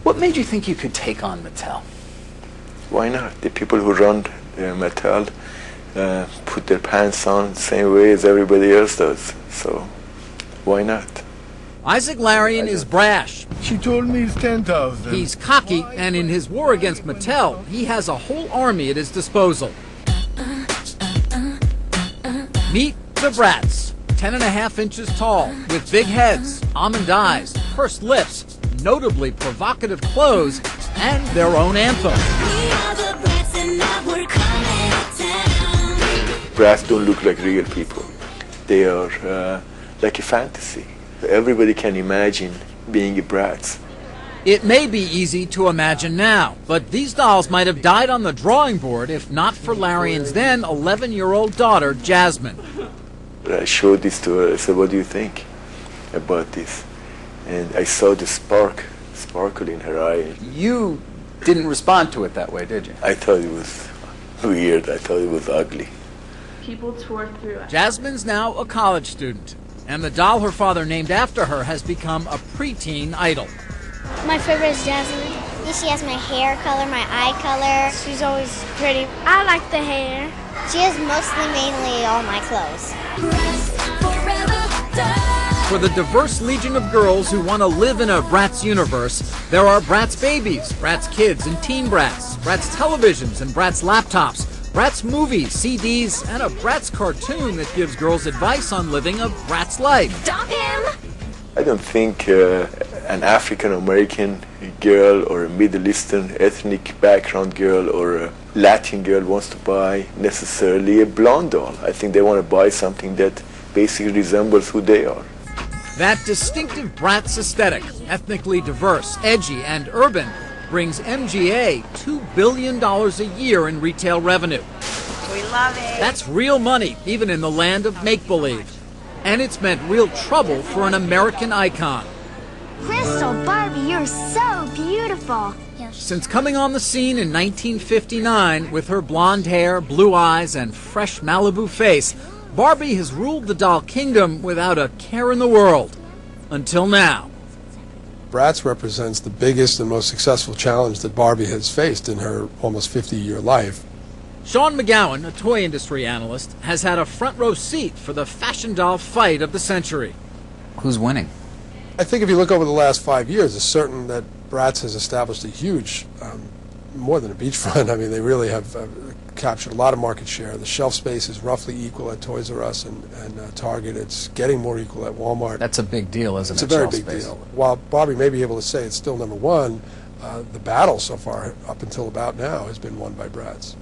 What made you think you could take on Mattel? Why not? The people who run Mattel put their pants on the same way as everybody else does. So why not? Isaac Larian is brash. She told me it's 10,000. He's cocky, and in his war against Mattel, he has a whole army at his disposal. Meet the Bratz, 10.5 inches tall, with big heads, almond eyes, pursed lips, notably provocative clothes, and their own anthem. Bratz don't look like real people. They are like a fantasy. Everybody can imagine being a Bratz. It may be easy to imagine now, but these dolls might have died on the drawing board if not for Larian's then 11-year-old daughter, Jasmine. I showed this to her. I said, what do you think about this? And I saw the sparkle in her eye. You didn't respond to it that way, did you? I thought it was weird. I thought it was ugly. People tore through it. Jasmine's now a college student, and the doll her father named after her has become a preteen idol. My favorite is Jasmine. She has my hair color, my eye color. She's always pretty. I like the hair. She has mainly all my clothes. For the diverse legion of girls who want to live in a Bratz universe, there are Bratz babies, Bratz kids and teen Bratz, Bratz televisions and Bratz laptops, Bratz movies, CDs, and a Bratz cartoon that gives girls advice on living a Bratz life. Stop him! I don't think an African-American girl or a Middle Eastern ethnic background girl or a Latin girl wants to buy necessarily a blonde doll. I think they want to buy something that basically resembles who they are. That distinctive Bratz aesthetic, ethnically diverse, edgy, and urban, brings MGA $2 billion a year in retail revenue. We love it. That's real money, even in the land of make-believe. And it's meant real trouble for an American icon. Crystal, Barbie, you're so beautiful. Since coming on the scene in 1959 with her blonde hair, blue eyes, and fresh Malibu face, Barbie has ruled the doll kingdom without a care in the world. Until now. Bratz represents the biggest and most successful challenge that Barbie has faced in her almost 50-year life. Sean McGowan, a toy industry analyst, has had a front row seat for the fashion doll fight of the century. Who's winning? I think if you look over the last 5 years, it's certain that Bratz has established a huge, more than a beachfront. I mean, they really have captured a lot of market share. The shelf space is roughly equal at Toys R Us and Target. It's getting more equal at Walmart. That's a big deal, isn't it? It's a very big deal. While Barbie may be able to say it's still number one, the battle so far, up until about now, has been won by Bratz.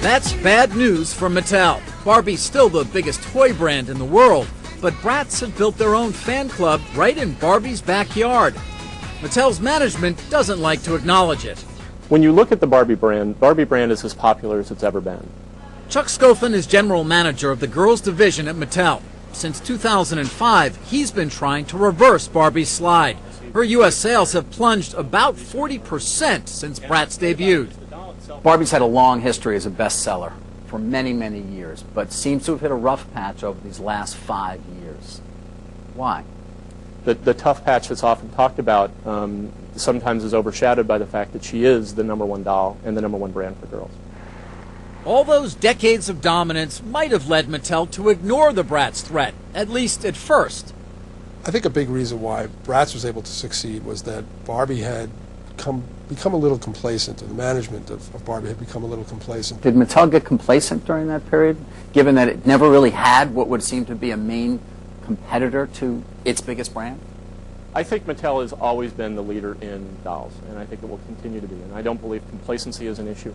That's bad news for Mattel. Barbie's still the biggest toy brand in the world, but Bratz have built their own fan club right in Barbie's backyard. Mattel's management doesn't like to acknowledge it. When you look at the Barbie brand is as popular as it's ever been. Chuck Scofen is general manager of the girls division at Mattel. Since 2005, he's been trying to reverse Barbie's slide. Her U.S. sales have plunged about 40% since Bratz debuted. Barbie's had a long history as a bestseller for many, many years, but seems to have hit a rough patch over these last 5 years. Why? The tough patch that's often talked about sometimes is overshadowed by the fact that she is the #1 doll and the #1 brand for girls. All those decades of dominance might have led Mattel to ignore the Bratz threat, at least at first. I think a big reason why Bratz was able to succeed was that Barbie had become a little complacent, and the management of Barbie had become a little complacent. Did Mattel get complacent during that period, given that it never really had what would seem to be a main competitor to its biggest brand? I think Mattel has always been the leader in dolls, and I think it will continue to be, and I don't believe complacency is an issue.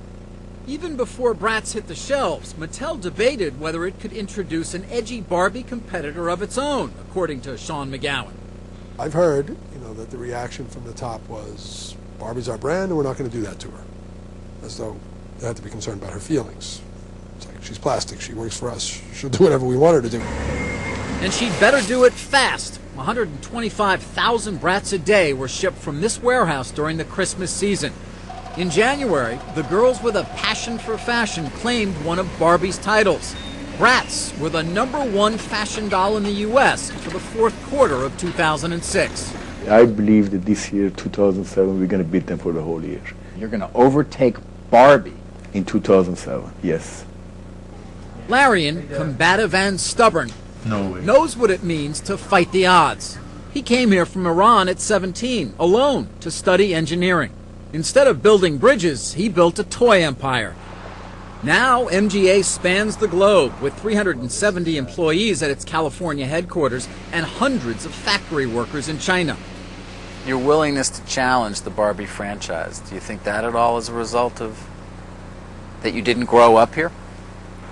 Even before Bratz hit the shelves, Mattel debated whether it could introduce an edgy Barbie competitor of its own, according to Sean McGowan. I've heard, that the reaction from the top was, Barbie's our brand, and we're not going to do that to her. As though they had to be concerned about her feelings. It's like, she's plastic, she works for us, she'll do whatever we want her to do. And she'd better do it fast. 125,000 Bratz a day were shipped from this warehouse during the Christmas season. In January, the girls with a passion for fashion claimed one of Barbie's titles. Bratz were the #1 fashion doll in the U.S. for the fourth quarter of 2006. I believe that this year, 2007, we're going to beat them for the whole year. You're going to overtake Barbie. In 2007, yes. Larian, combative and stubborn, knows what it means to fight the odds. He came here from Iran at 17, alone, to study engineering. Instead of building bridges, he built a toy empire. Now, MGA spans the globe with 370 employees at its California headquarters and hundreds of factory workers in China. Your willingness to challenge the Barbie franchise, do you think that at all is a result of that you didn't grow up here?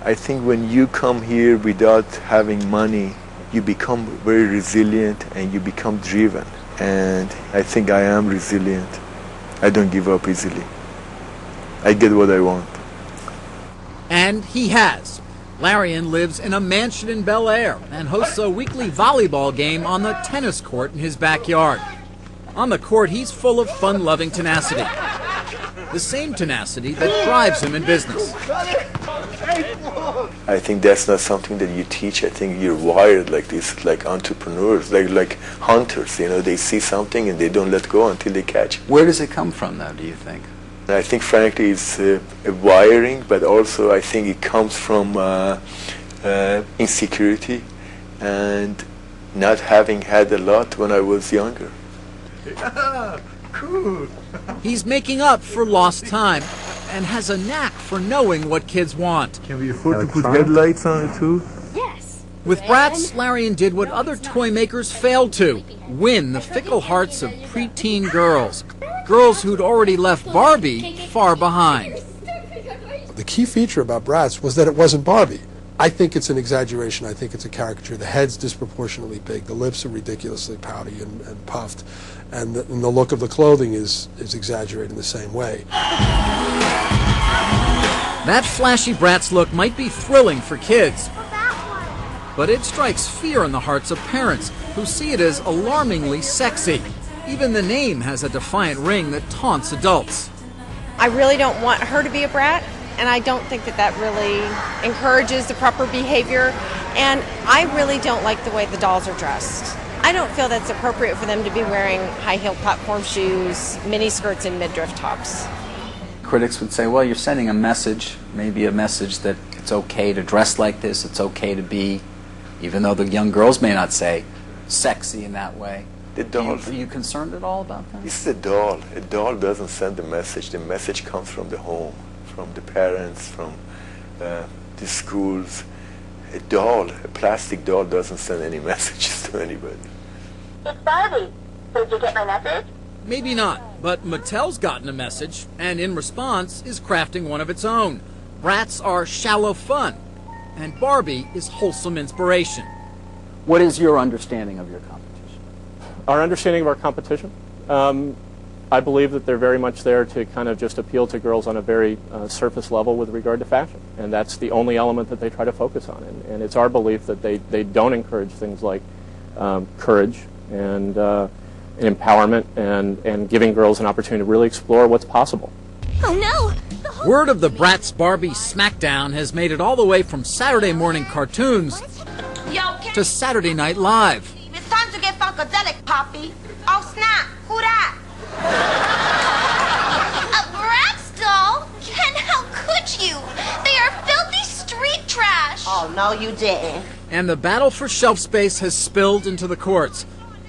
I think when you come here without having money, you become very resilient and you become driven. And I think I am resilient. I don't give up easily. I get what I want. And he has. Larian lives in a mansion in Bel Air and hosts a weekly volleyball game on the tennis court in his backyard. On the court, he's full of fun-loving tenacity. The same tenacity that drives him in business. I think that's not something that you teach. I think you're wired like this, like entrepreneurs, like hunters. You know, they see something and they don't let go until they catch it. Where does it come from, though, do you think? I think, frankly, it's a wiring, but also I think it comes from insecurity and not having had a lot when I was younger. Cool. He's making up for lost time and has a knack for knowing what kids want. Can we afford to put headlights on it too? Yes. With Bratz, Larian did what other toy makers failed to, win the fickle hearts of preteen girls. Girls who'd already left Barbie far behind. The key feature about Bratz was that it wasn't Barbie. I think it's an exaggeration. I think it's a caricature. The head's disproportionately big. The lips are ridiculously pouty and puffed. And the look of the clothing is exaggerated in the same way. That flashy Bratz look might be thrilling for kids, but it strikes fear in the hearts of parents who see it as alarmingly sexy. Even the name has a defiant ring that taunts adults. I really don't want her to be a brat, and I don't think that really encourages the proper behavior, and I really don't like the way the dolls are dressed. I don't feel that's appropriate for them to be wearing high-heel platform shoes, mini skirts, and midriff tops. Critics would say, well, you're sending a message, maybe a message that it's okay to dress like this, it's okay to be, even though the young girls may not say, sexy in that way. The doll. Are you concerned at all about that? This is a doll. A doll doesn't send the message. The message comes from the home, from the parents, from the schools. A doll, a plastic doll, doesn't send any messages to anybody. It's Barbie. Did you get my message? Maybe not, but Mattel's gotten a message, and in response is crafting one of its own. Bratz are shallow fun, and Barbie is wholesome inspiration. What is your understanding of your competition? Our understanding of our competition? I believe that they're very much there to kind of just appeal to girls on a very surface level with regard to fashion. And that's the only element that they try to focus on. And it's our belief that they don't encourage things like courage and empowerment and giving girls an opportunity to really explore what's possible. Oh no! Word of the Bratz Barbie smackdown has made it all the way from Saturday morning cartoons to Saturday Night Live. It's time to get funkadelic, Poppy. Oh snap! Who that? A Bratz doll? Ken, how could you? They are filthy street trash. Oh no, you didn't. And the battle for shelf space has spilled into the courts.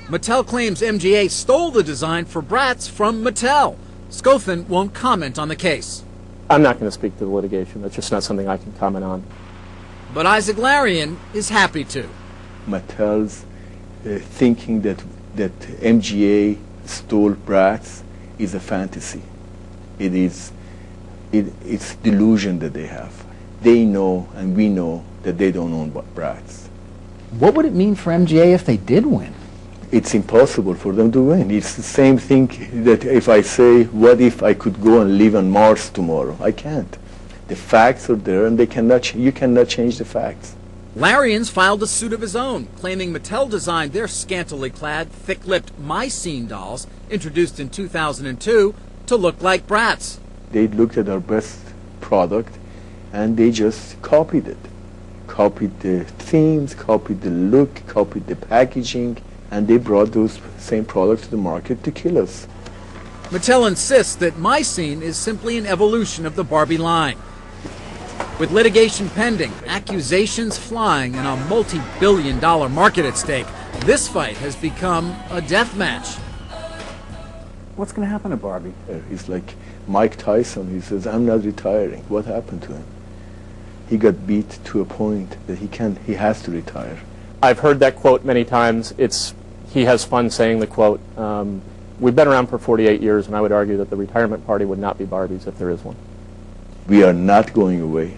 Mattel claims MGA stole the design for Bratz from Mattel. Scothen won't comment on the case. I'm not going to speak to the litigation. That's just not something I can comment on. But Isaac Larian is happy to. Mattel's thinking that MGA stole Bratz is a fantasy. It's delusion that they have. They know and we know that they don't own Bratz. What would it mean for MGA if they did win? It's impossible for them to win. It's the same thing that if I say, what if I could go and live on Mars tomorrow? I can't. The facts are there and you cannot change the facts. Larian's filed a suit of his own, claiming Mattel designed their scantily clad, thick-lipped My Scene dolls, introduced in 2002, to look like Bratz. They looked at our best product and they just copied it. Copied the themes, copied the look, copied the packaging, and they brought those same products to the market to kill us. Mattel insists that My Scene is simply an evolution of the Barbie line. With litigation pending, accusations flying, and a multi-billion-dollar market at stake, this fight has become a death match. What's going to happen to Barbie? He's like Mike Tyson. He says, "I'm not retiring." What happened to him? He got beat to a point that he has to retire. I've heard that quote many times. He has fun saying the quote. We've been around for 48 years, and I would argue that the retirement party would not be Barbie's if there is one. We are not going away.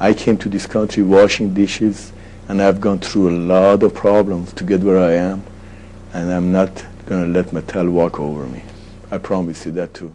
I came to this country washing dishes, and I've gone through a lot of problems to get where I am, and I'm not going to let Mattel walk over me. I promise you that too.